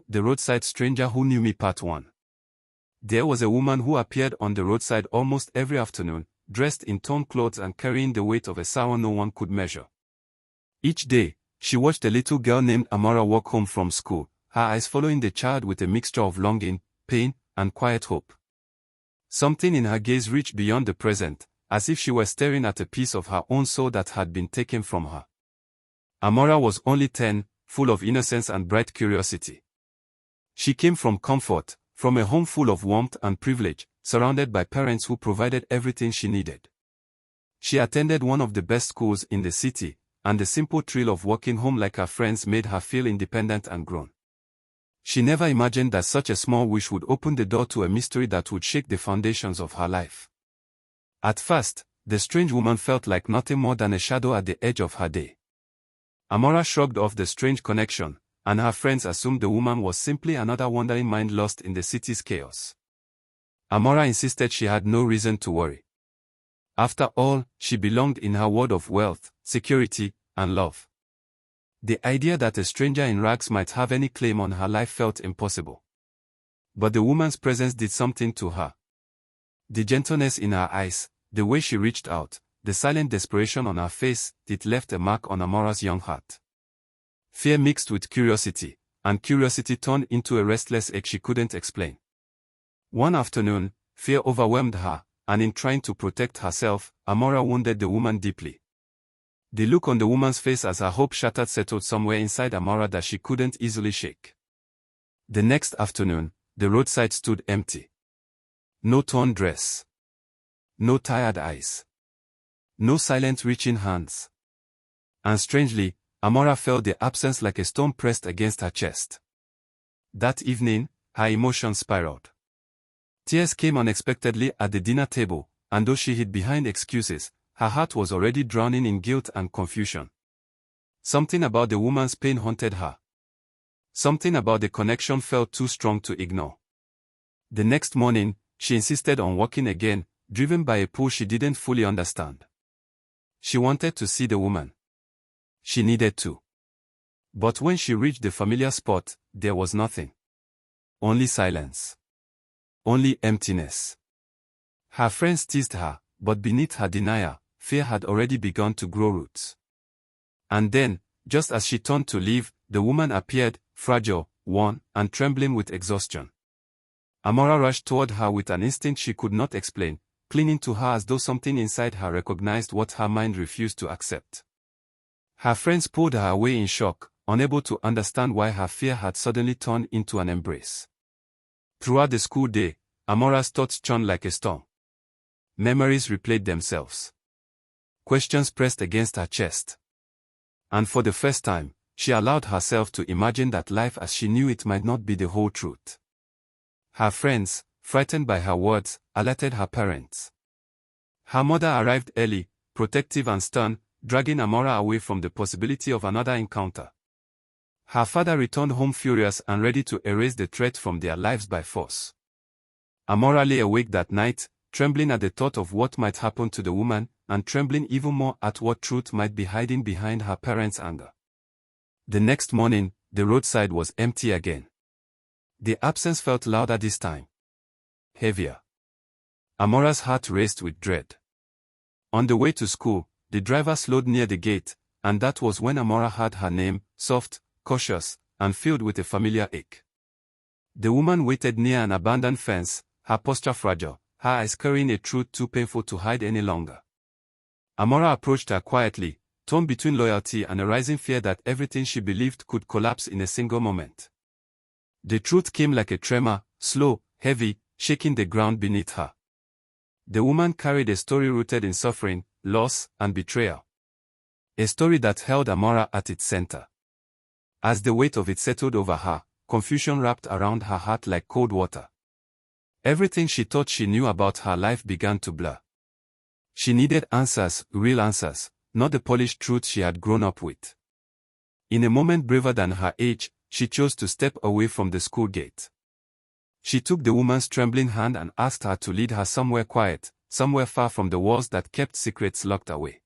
The Roadside Stranger Who Knew Me Part 1. There was a woman who appeared on the roadside almost every afternoon, dressed in torn clothes and carrying the weight of a sorrow no one could measure. Each day, she watched a little girl named Amara walk home from school, her eyes following the child with a mixture of longing, pain, and quiet hope. Something in her gaze reached beyond the present, as if she were staring at a piece of her own soul that had been taken from her. Amara was only 10, full of innocence and bright curiosity. She came from comfort, from a home full of warmth and privilege, surrounded by parents who provided everything she needed. She attended one of the best schools in the city, and the simple thrill of walking home like her friends made her feel independent and grown. She never imagined that such a small wish would open the door to a mystery that would shake the foundations of her life. At first, the strange woman felt like nothing more than a shadow at the edge of her day. Amara shrugged off the strange connection, and her friends assumed the woman was simply another wandering mind lost in the city's chaos. Amara insisted she had no reason to worry. After all, she belonged in her world of wealth, security, and love. The idea that a stranger in rags might have any claim on her life felt impossible. But the woman's presence did something to her. The gentleness in her eyes, the way she reached out, the silent desperation on her face, it left a mark on Amara's young heart. Fear mixed with curiosity, and curiosity turned into a restless ache she couldn't explain. One afternoon, fear overwhelmed her, and in trying to protect herself, Amara wounded the woman deeply. The look on the woman's face as her hope shattered settled somewhere inside Amara that she couldn't easily shake. The next afternoon, the roadside stood empty. No torn dress. No tired eyes. No silent reaching hands. And strangely, Amara felt the absence like a stone pressed against her chest. That evening, her emotions spiraled. Tears came unexpectedly at the dinner table, and though she hid behind excuses, her heart was already drowning in guilt and confusion. Something about the woman's pain haunted her. Something about the connection felt too strong to ignore. The next morning, she insisted on walking again, driven by a pull she didn't fully understand. She wanted to see the woman. She needed to. But when she reached the familiar spot, there was nothing. Only silence. Only emptiness. Her friends teased her, but beneath her denial, fear had already begun to grow roots. And then, just as she turned to leave, the woman appeared, fragile, worn, and trembling with exhaustion. Amara rushed toward her with an instinct she could not explain, clinging to her as though something inside her recognized what her mind refused to accept. Her friends pulled her away in shock, unable to understand why her fear had suddenly turned into an embrace. Throughout the school day, Amara's thoughts churned like a storm. Memories replayed themselves. Questions pressed against her chest. And for the first time, she allowed herself to imagine that life as she knew it might not be the whole truth. Her friends, frightened by her words, alerted her parents. Her mother arrived early, protective and stern, dragging Amara away from the possibility of another encounter. Her father returned home furious and ready to erase the threat from their lives by force. Amara lay awake that night, trembling at the thought of what might happen to the woman, and trembling even more at what truth might be hiding behind her parents' anger. The next morning, the roadside was empty again. The absence felt louder this time. Heavier. Amara's heart raced with dread. On the way to school, the driver slowed near the gate, and that was when Amara heard her name, soft, cautious, and filled with a familiar ache. The woman waited near an abandoned fence, her posture fragile, her eyes carrying a truth too painful to hide any longer. Amara approached her quietly, torn between loyalty and a rising fear that everything she believed could collapse in a single moment. The truth came like a tremor, slow, heavy, shaking the ground beneath her. The woman carried a story rooted in suffering, loss, and betrayal. A story that held Amara at its center. As the weight of it settled over her, confusion wrapped around her heart like cold water. Everything she thought she knew about her life began to blur. She needed answers, real answers, not the polished truth she had grown up with. In a moment braver than her age, she chose to step away from the school gate. She took the woman's trembling hand and asked her to lead her somewhere quiet, somewhere far from the walls that kept secrets locked away.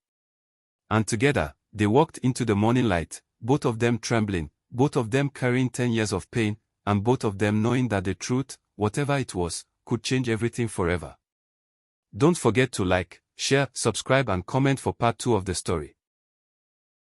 And together, they walked into the morning light, both of them trembling, both of them carrying 10 years of pain, and both of them knowing that the truth, whatever it was, could change everything forever. Don't forget to like, share, subscribe and comment for part 2 of the story.